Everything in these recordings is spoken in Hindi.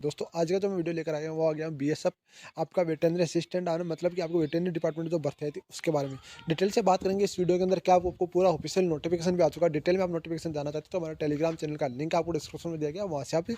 दोस्तों आज का जो मैं वीडियो लेकर आया हूँ वो आ गया बीएसएफ आपका वेटरनरी असिस्टेंट आना मतलब कि आपको वेटरनरी डिपार्टमेंट जो भर्ती आई थी उसके बारे में डिटेल से बात करेंगे इस वीडियो के अंदर। क्या आपको पूरा ऑफिशियल नोटिफिकेशन भी आ चुका है। डिटेल में आप नोटिफिकेशन जाना चाहते हो तो हमारा टेलीग्राम चैनल का लिंक आपको डिस्क्रिप्शन में दिया गया, वहाँ से आप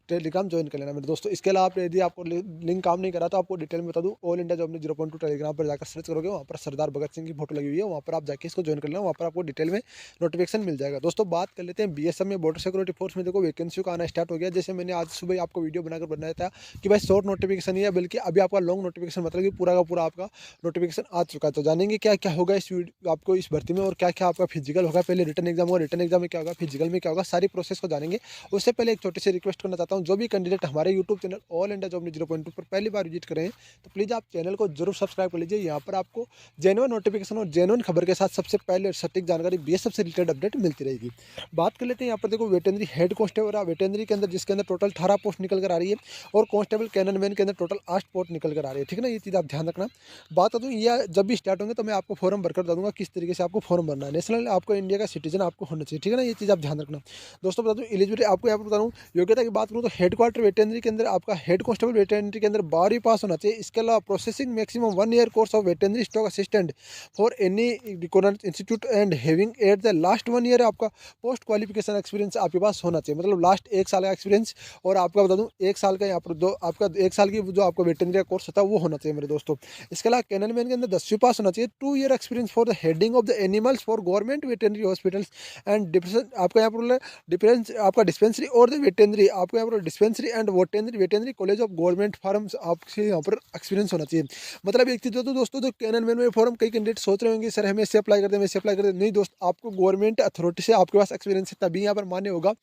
टेलीग्राम ज्वाइन कर लेना मेरे दोस्तों। इसके अलावा आप यदि आपको लिंक काम नहीं करा तो आपको डिटेल में बता दूँ, ऑल इंडिया जॉब 0.2 टेलीग्राम पर जाकर सर्च करोगे, वहाँ पर सरदार भगत सिंह की फोटो लगी हुई है, वहाँ पर आप जाके इसको ज्वाइन कर लेना, वहाँ पर आपको डिटेल में नोटिफिकेशन मिल जाएगा। दोस्तों बात कर लेते हैं बीएसएफ में बॉर्डर सिक्योरिटी फोर्स में। देखो वैकेंसी का आना स्टार्ट हो गया। जैसे मैंने आज सुबह आपको वीडियो बनाकर बनाया था कि भाई शॉर्ट नोटिफिकेशन ही है, बल्कि अभी आपका लॉन्ग नोटिफिकेशन मतलब कि पूरा का पूरा आपका नोटिफिकेशन आ चुका है। तो जानेंगे क्या क्या होगा इस आपको इस भर्ती में और क्या क्या आपका फिजिकल होगा। पहले रिटर्न एग्जाम होगा, रिटर्न एग्जाम में क्या होगा, फिजिकल में क्या होगा, सारी प्रोसेस को जानेंगे। उससे पहले एक छोटी सी रिक्वेस्ट करना चाहता हूँ, जो भी कैंडिडेट हमारे YouTube channel all India job 0.2 पर पहली बार विजिट करें तो प्लीज़ आप चैनल को जरूर सब्सक्राइब कर लीजिए। यहाँ पर आपको जेन्युइन नोटिफिकेशन और जेन्युइन खबर के साथ सबसे पहले सटीक जानकारी बीएसएफ से रिलेटेड अपडेट मिलती रहेगी। बात कर लेते हैं यहाँ पर। देखो वेटनरी हेड कांस्टेबल वेटनरी के अंदर जिसके अंदर टोटल 18 पोस्ट निकल कर आ रही है और कांस्टेबल कैनन मैन के अंदर टोटल 8 पोस्ट निकल कर आ रही है। ठीक है ना, ये चीज़ आप ध्यान रखना। बात करूँ ये जब भी स्टार्ट होंगे तो मैं आपको फॉर्म भरकर बता दूंगा किस तरीके से आपको फॉर्म भरना है। नेशनल आपको इंडिया का सिटीजन आपको होना चाहिए। ठीक है ना, ये चीज़ आप ध्यान रखना। दोस्तों बता दूँ एलिजिबिलिटी आपको यहाँ पर बता दूँ। योग्यता की बात करूँ तो हेडक्वार्टर वेटनरी के अंदर आपका हेड कांस्टेबल वेटनरी के अंदर 12वीं पास होना चाहिए। इसके अलावा processing maximum 1 year course of veterinary stock assistant for any recognised institute and having at the last 1 year आपका पोस्ट क्वालिफिकेशन एक्सपीरियंस आपके पास होना चाहिए, मतलब लास्ट 1 साल का एक्सपीरियंस। और आपका बता दूं 1 साल का यहाँ पर दो आपका 1 साल की जो आपका वेटनरी का कोर्स होता है वो होना चाहिए मेरे दोस्तों। इसके अलावा कैनन मैन के अंदर 10वीं पास होना चाहिए। 2 year experience for the heading of the animals for government veterinary hospitals and difference आपका यहाँ पर डिफरेंस आपका डिस्पेंसरी और द वेटनरी आपको यहाँ पर dispensary and veterinary college of government farms आपसे यहाँ पर एक्सपीरियंस होना चाहिए। मतलब एक चीज़ तो दोस्तों जो कैनन मैन में फॉर्म कई कैंडिडेट सोच रहे होंगे सर हमें इससे अप्लाई करते हैं, वैसे अप्लाई करते हैं। नहीं दोस्त, आपको गवर्नमेंट अथॉरिटी से आपके पास एक्सपीरियंस है तभी यहाँ पर मान्य होगा,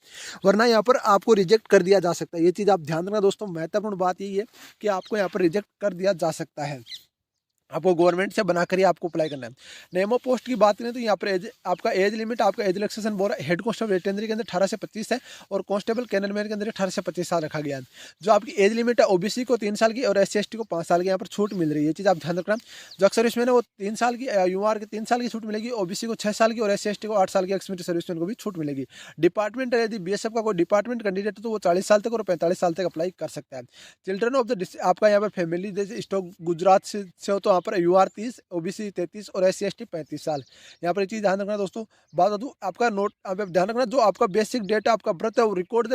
वरना यहाँ पर आपको रिजेक्ट कर दिया जा सकता है। ये चीज़ आप ध्यान रखना दोस्तों। महत्वपूर्ण बात यही है कि आपको यहाँ पर रिजेक्ट कर दिया जा सकता है। आपको गवर्नमेंट से बनाकर ही आपको अप्लाई करना है। नेम ऑफ पोस्ट की बात करें तो यहाँ पर आपका एज लिमिट आपका एज रिलैक्सेशन बोल रहा है। हेड कांस्टेबल वेटनरी के अंदर 18 से 25 है और कांस्टेबल कैनन मैन के अंदर 18 से 25 साल रखा गया है। जो आपकी एज लिमिट है ओबीसी को 3 साल की और SC/ST को 5 साल की यहाँ पर छूट मिल रही है। ये चीज़ आप ध्यान रखना। जो अक्सर इसमें वो 3 साल की UR के 3 साल की छूट मिलेगी, ओबीसी को 6 साल की और SC/ST को 8 साल की एक्सपीरियंस सर्विसमैन को भी छूट मिलेगी। डिपार्टमेंट यदि बीएसएफ का कोई डिपार्टमेंट कैंडिडेट तो वो 40 साल तक और 45 साल तक अप्लाई कर सकता है। चिल्ड्रन ऑफ द आपका यहाँ पर फैमिली जैसे स्टॉक गुजरात से हो तो यहाँ पर UR 30, ओबीसी 33 और SC/ST 35 साल। यहाँ पर एक चीज़ ध्यान रखना दोस्तों। बात दूँ आपका नोट आप ध्यान रखना, जो आपका बेसिक डेटा आपका बर्थ रिकॉर्ड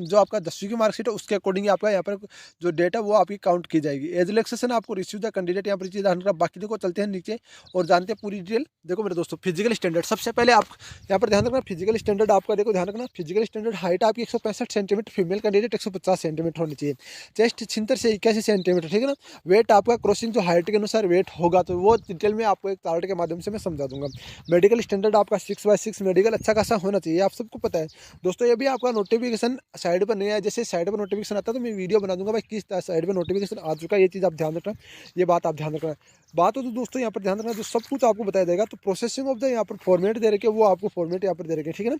जो आपका 10वीं की मार्कशीट है उसके अकॉर्डिंग आपका यहाँ पर जो डेटा वो आपकी काउंट की जाएगी। एज रिलैक्सेशन आपको रिसीव द कैंडिडेट यहाँ पर चीज़ ध्यान रखना। बाकी देखो चलते हैं नीचे और जानते हैं पूरी डिटेल। देखो मेरे दोस्तों फिजिकल स्टैंडर्ड सबसे पहले आप यहाँ पर ध्यान रखना। फिजिकल स्टैंडर्ड आपका देखो ध्यान रखना। फिजिकल स्टैंडर्ड हाइट आपकी 165 सेंटीमीटर, फीमेल कैंडिडेट 150 सेंटीमीटर होनी चाहिए। चेस्ट 76 से 81 सेंटीमीटर। ठीक है ना। वेट आपका क्रॉसिंग जो हाइट के अनुसार वेट होगा तो वो डिटेल में आपको एक चार्ट के माध्यम से मैं समझा दूंगा। मेडिकल स्टैंडर्ड आपका 6/6 मेडिकल अच्छा खासा होना चाहिए, आप सबको पता है दोस्तों। ये भी आपका नोटिफिकेशन साइड पर नहीं आया, जैसे साइड पर नोटिफिकेशन आता है तो मैं वीडियो बना दूंगा भाई किस साइड पर नोटिफिकेशन आ चुका है। ये चीज़ आप ध्यान रखना, ये बात आप ध्यान रखना। बात हो तो दोस्तों यहाँ पर ध्यान रखना जो सब कुछ आपको बताया जाएगा। तो प्रोसेसिंग ऑफ द यहाँ पर फॉर्मेट दे रखे वो आपको फॉर्मेट यहाँ पर दे रखे, ठीक है ना।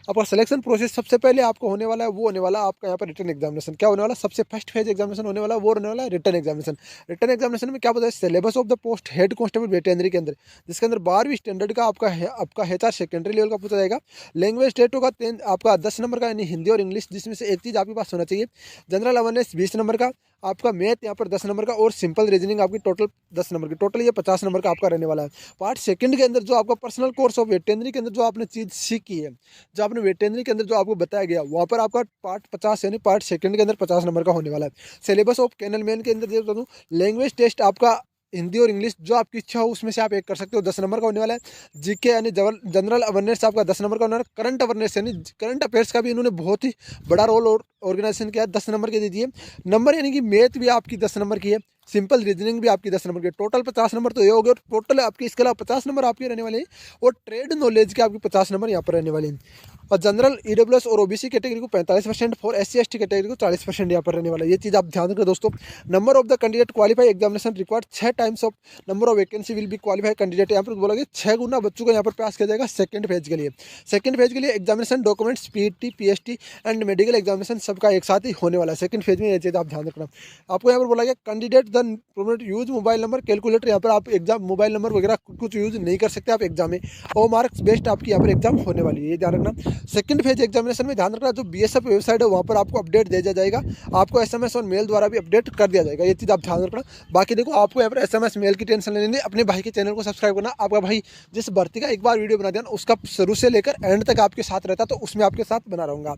आपका सिलेक्शन प्रोसेस सबसे पहले आपको होने वाला है वो होने वाला आपका यहाँ पर रिटन एग्जामिनेशन। क्या होने वाला, सबसे फर्स्ट फेज एग्जामिनेशन होने वाला वो होने वाला रिटन एग्जामिनेशन। रिटन एग्जामिनेशन में क्या बताया, syllabus of the post head constable veterinary के अंदर जिसके अंदर 12वीं स्टैंडर्ड का आपका HR सेकेंडरी लेवल का पूछा जाएगा। लैंग्वेज टेस्ट होगा आपका 10 नंबर का, यानी हिंदी और इंग्लिश, जिसमें से एक चीज़ आपके पास होना चाहिए। जनरल अवेयरनेस 20 नंबर का, आपका मैथ यहाँ पर 10 नंबर का और सिंपल रीजनिंग आपकी टोटल 10 नंबर की। टोटल ये 50 नंबर का आपका रहने वाला है। पार्ट सेकंड के अंदर जो आपका पर्सनल कोर्स ऑफ वेटनरी के अंदर जो आपने चीज़ सीखी है, जो आपने वेटनरी के अंदर जो आपको बताया गया वहाँ पर आपका पार्ट 50 यानी पार्ट सेकंड के अंदर 50 नंबर का होने वाला है। सिलेबस ऑफ कैनल मैन के अंदर बता दूँ, लैंग्वेज टेस्ट आपका हिंदी और इंग्लिश जो आपकी इच्छा हो उसमें से आप एक कर सकते हो, 10 नंबर का होने वाला है। जीके यानी जनरल अवेयरनेस आपका 10 नंबर का होने वाला है। करंट अवेयरनेस यानी करंट अफेयर्स का भी इन्होंने बहुत ही बड़ा रोल और ऑर्गेनाइजेशन किया, 10 नंबर के दे दिए नंबर। यानी कि मैथ भी आपकी 10 नंबर की है, सिंपल रीजनिंग भी आपकी 10 नंबर की। टोटल 50 नंबर तो ये हो गए। टोटल आपकी इसके अलावा 50 नंबर आपके रहने वाले हैं और ट्रेड नॉलेज के आपके 50 नंबर यहाँ पर रहने वाले हैं। और जनरल EWS और OBC कैटेगरी को 45%, फॉर SC/ST कैटेगरी को 40% यहाँ पर रहने वाला है। ये चीज़ आप ध्यान रखें दोस्तों। Number of the candidate qualify examination required 6 times of number of vacancy will be qualify candidate. यहाँ पर बोला गया 6 गुना बच्चों को यहाँ पर पास किया जाएगा सेकंड फेज के लिए। सेकंड फेज के लिए examination documents PET PST and medical examination सबका एक साथ ही होने वाला है सेकंड फेज में। ये चीज़ आप ध्यान रखना। आपको यहाँ पर बोला गया candidate the use mobile number calculator. यहाँ पर आप एग्जाम मोबाइल नंबर वगैरह कुछ यूज नहीं कर सकते आप एग्जाम में, और मार्क्स बेस्ड आपकी यहाँ पर एग्जाम होने वाली है, ये ध्यान रखना। सेकंड फेज एग्जामिनेशन में ध्यान रखना, जो बीएसएफ वेबसाइट है वहाँ पर आपको अपडेट दे दिया जाएगा, आपको एसएमएस और मेल द्वारा भी अपडेट कर दिया जाएगा, ये चीज़ आप ध्यान रखना। बाकी देखो आपको यहाँ पर एसएमएस मेल की टेंशन लेनी नहीं, अपने भाई के चैनल को सब्सक्राइब करना। आपका भाई जिस भर्ती का एक बार वीडियो बना दिया ना, उसका शुरू से लेकर एंड तक आपके साथ रहता, तो उसमें आपके साथ बना रहूँगा।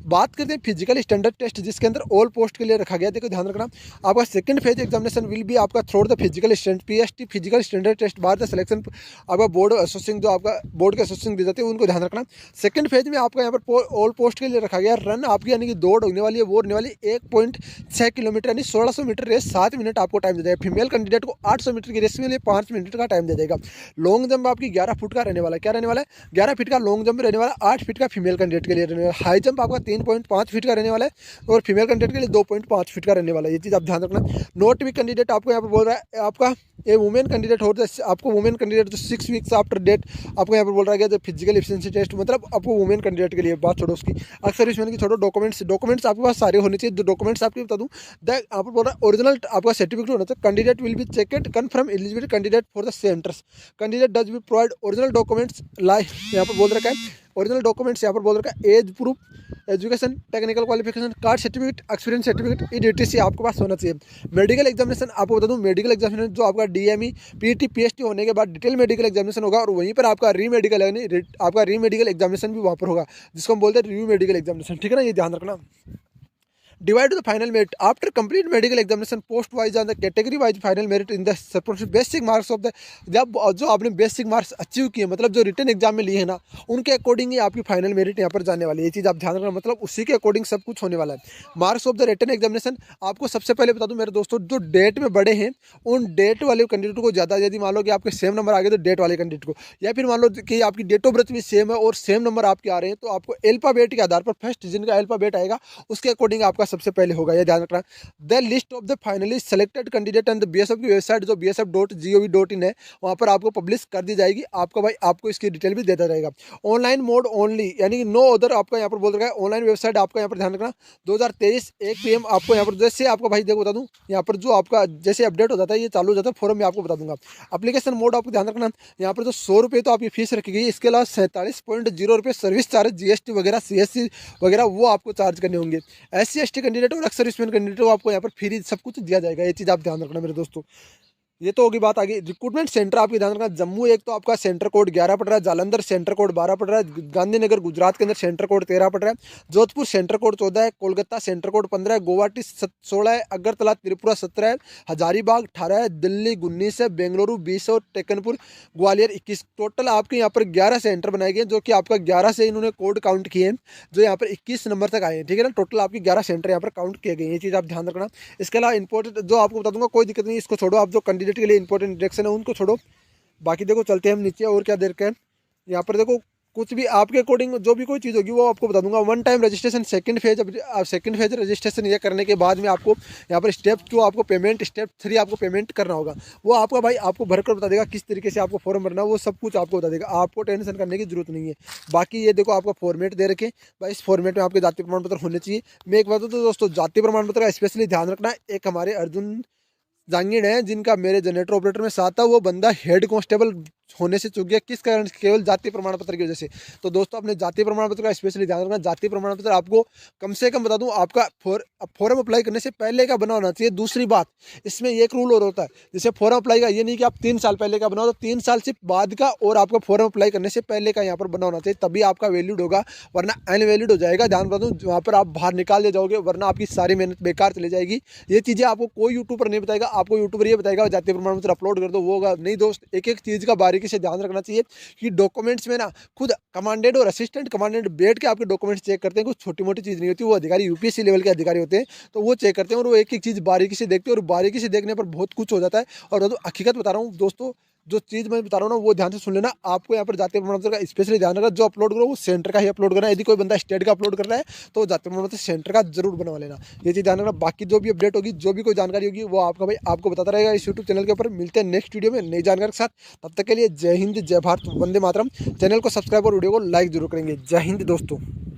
बात करते हैं फिजिकल स्टैंडर्ड टेस्ट, जिसके अंदर ऑल पोस्ट के लिए रखा गया। देखो ध्यान रखना, आपका सेकंड फेज एग्जामिनेशन विल भी आपका through the physical standard PST physical standard test bar the selection, आपका बोर्ड एसोसिएशन, जो आपका बोर्ड के एसोसिएशन दी जाती है, उनको ध्यान रखना। सेकंड फेज में आपका यहाँ पर ऑल पोस्ट के लिए रखा गया रन आपकी, यानी कि दौड़ होने वाली है, वो होने वाली 1.6 किलोमीटर यानी 1600 मीटर रेस 7 मिनट आपको टाइम दे देगा। फीमेल कैंडिडेट को 800 मीटर की रेस के लिए 5 मिनट का टाइम दे देगा। लॉन्ग जंप आपकी 11 फुट का रहने वाला है, क्या रहने वाला है, 11 फीट का लॉन्ग जंप रहने वाला, 8 फीट का फीमेल कैंडिडेट के लिए रहने वाला। हाई जंप आपका 3.5 फीट का रहने वाला है, और फीमेल कैंडिडेट के लिए 2.5 फीट का रहने वाला है, ये चीज़ आप ध्यान रखना। नोट भी कैंडिडेट आपको यहाँ पर बोल रहा है, आपका ये वुमेन कैंडिडेट होता है, आपको वुमेन कैंडिडेट जो 6 वीक्स आफ्टर डेट आपको यहाँ पर बोल रहा है, जो फिजिकल एफिशिएंसी टेस्ट, मतलब आपको वुमेन कैंडिडेट के लिए, बात छोड़ो उसकी, अक्सर इसमें की छोड़ो, डॉक्यूमेंट्स आपके पास सारे होने चाहिए। जो डॉक्यूमेंट्स आपके बता दूँ, आप बोल रहा है ओरिजिनल आपका सर्टिफिकेट होना चाहिए। Candidate will be checked confirm eligibility candidate for the centres, candidate does be provide original documents like, यहाँ पर बोल रखा है ओरिजिनल डॉक्यूमेंट्स, यहाँ पर बोल रखा है age proof, education, technical qualification, card certificate, experience certificate, EDTC आपके पास होना चाहिए। मेडिकल एग्जामिनेशन आपको बता दूं, मेडिकल एग्जामिनेशन जो आपका डीएमई पीटी पीएचटी होने के बाद डिटेल मेडिकल एग्जामिनेशन होगा, और वहीं पर आपका रीमेडिकल यानी आपका रीमेडिकल एग्जामिनेशन भी वहाँ पर होगा, जिसको हम बोलते हैं रिव्यू मेडिकल एग्जामिनेशन, ठीक है ना, ये ध्यान रखना। Divide the final merit after complete medical examination post wise and the category wise final merit in the basic marks of the, जब जो आपने बेसिक मार्क्स अचीव किए, मतलब जो रिटन एग्जाम में लिए हैं ना, उनके अकॉर्डिंग ही आपकी फाइनल मेरिट यहाँ पर जाने वाली है, ये चीज़ आप ध्यान रखना, मतलब उसी के अकॉर्डिंग सब कुछ होने वाला है। Marks of the written examination आपको सबसे पहले बता दूं मेरे दोस्तों, जो डेट में बड़े हैं उन डेट वाले कैंडिडेट को ज़्यादा, यदि मान लो कि आपके सेम नंबर आ गए तो डेट वाले कैंडिडेट को, या फिर मान लो कि आपकी डेट ऑफ बर्थ भी सेम है और सेम नंबर आपके आ रहे हैं, तो आपको अल्फाबेट के आधार पर फर्स्ट जिनका अल्फाबेट आएगा उसके अकॉर्डिंग आपका सबसे पहले होगा, ये ध्यान रखना। The list of the finally selected candidate and BSF की वेबसाइट जो bsf.gov.in है, वहां पर आपको पब्लिश कर दी जाएगी। आपका भाई आपको इसकी डिटेल भी देता रहेगा। ऑनलाइन मोड ओनली, यानी कि नो अदर आपका यहाँ पर बोल रखा है। ऑनलाइन वेबसाइट आपका यहाँ पर ध्यान रखना, 2023 1 PM आपको यहाँ पर, जैसे आपका भाई देखो बता दूँ, यहाँ पर जो आपका जैसे अपडेट हो जाता है, ये चालू हो जाता है फॉरम में आपको बता दूंगा। एप्लीकेशन मोड आपको ध्यान रखना, यहाँ पर जो 100 रुपये तो आपकी फीस रखी गई, इसके अलावा 47.0 रुपये सर्विस चार्ज, जीएसटी वगैरह, सीएससी वगैरह वो आपको चार्ज करने होंगे। SC/ST कैंडिडेट और एक्स सर्विसमैन कैंडिडेट को आपको यहाँ पर फ्री सब कुछ दिया जाएगा, ये चीज़ आप ध्यान रखना मेरे दोस्तों। ये तो होगी बात आगे। रिक्रूटमेंट सेंटर आपके ध्यान रखना, जम्मू एक तो आपका सेंटर कोड 11 पड़ रहा है, जालंधर सेंटर कोड 12 पड़ रहा है, गांधीनगर गुजरात के अंदर सेंटर कोड 13 पड़ रहा है, जोधपुर सेंटर कोड 14 है, कोलकाता सेंटर कोड 15 है, गुवाहाटी 16 है, अगरतला त्रिपुरा 17 है, हजारीबाग 18 है, दिल्ली 19 है, बेंगलुरु 20 और टेकनपुर ग्वालियर 21। टोटल आपके यहाँ पर 11 सेंटर बनाए गए, जो कि आपका 11 से इन्होंने कोड काउंट किए हैं, जो यहाँ पर 21 नंबर तक आए हैं, ठीक है ना। टोटल आपकी 11 सेंटर यहाँ पर काउंट किए गए, ये चीज़ आप ध्यान रखना। इसके अलावा इंपॉर्टेंट जो आपको बता दूंगा, कोई दिक्कत नहीं, इसको छोड़ो, आप जो कैंडिडेट के लिए इंपॉर्टेंट डायरेक्शन है उनको छोड़ो। बाकी देखो चलते हैं हम नीचे, और क्या देर के यहाँ पर देखो कुछ भी आपके अकॉर्डिंग जो भी कोई चीज़ होगी वो आपको बता दूंगा। One time registration, second phase registration ये करने के बाद में आपको यहाँ पर स्टेप 2 आपको पेमेंट, स्टेप 3 आपको पेमेंट करना होगा। वो आपका भाई आपको भरकर बता देगा किस तरीके से आपको फॉर्म भरना है, वो सब कुछ आपको बता देगा, आपको टेंशन करने की जरूरत नहीं है। बाकी ये देखो आपका फॉर्मेट दे रखे भाई, इस फॉर्मेट में आपके जाति प्रमाण पत्र होने चाहिए। मैं एक बात तो दोस्तों, जाति प्रमाण पत्र का स्पेशली ध्यान रखना। एक हमारे अर्जुन जांगीड़ है जिनका मेरे जनरेटर ऑपरेटर में साथ था, वो बंदा हेड कांस्टेबल होने से चूक गया, किस कारण? केवल जाति प्रमाण पत्र की वजह से। तो दोस्तों अपने जाति प्रमाण पत्र का स्पेशली ध्यान रखना। जाति प्रमाण पत्र आपको कम से कम बता दूं, आपका फॉर्म अप्लाई करने से पहले का बना होना चाहिए। दूसरी बात, इसमें एक रूल और होता है, जैसे फॉर्म अप्लाई का ये नहीं कि आप 3 साल पहले का बनाओ, तो 3 साल से बाद का और आपका फॉर्म अप्लाई करने से पहले का यहाँ पर बना होना चाहिए, तभी आपका वैलिड होगा, वरना अनवैलिड हो जाएगा। ध्यान बता दूं, वहाँ पर आप बाहर निकाल दिए जाओगे, वरना आपकी सारी मेहनत बेकार चली जाएगी। ये चीज़ें आपको कोई यूट्यूबर नहीं बताएगा, आपको यूट्यूबर ये बताएगा जाति प्रमाण पत्र अपलोड कर दो, वो होगा नहीं दोस्त। एक एक चीज़ का बारीकी से ध्यान रखना चाहिए कि डॉक्यूमेंट्स में ना खुद कमांडेंट और असिस्टेंट कमांडेंट बैठ के आपके डॉक्यूमेंट्स चेक करते हैं। कुछ छोटी मोटी चीज़ नहीं होती, वो अधिकारी यूपीएससी लेवल के अधिकारी होते हैं, तो वो चेक करते हैं और वो एक एक चीज़ बारीकी से देखते हैं, और बारीकी से देखने पर बहुत कुछ हो जाता है। और तो हकीकत बता रहा हूँ दोस्तों, जो चीज़ मैं बता रहा हूँ ना वो ध्यान से सुन लेना। आपको यहाँ पर जाति प्रमाण पत्र का स्पेशली ध्यान रखना, जो अपलोड करो वो सेंटर का ही अपलोड करना। यदि कोई बंदा स्टेट का अपलोड कर रहा है तो जाति प्रमाण पत्र सेंटर का जरूर बनवा लेना, ये चीज़ ध्यान रखना। बाकी जो भी अपडेट होगी, जो भी कोई जानकारी होगी, वो आपका भाई आपको बताता रहेगा इस यूट्यूब चैनल के ऊपर। मिलते हैं नेक्स्ट वीडियो में नई जानकारी के साथ, तब तक के लिए जय हिंद, जय भारत, वंदे मातरम। चैनल को सब्सक्राइब और वीडियो को लाइक जरूर करेंगे। जय हिंद दोस्तों।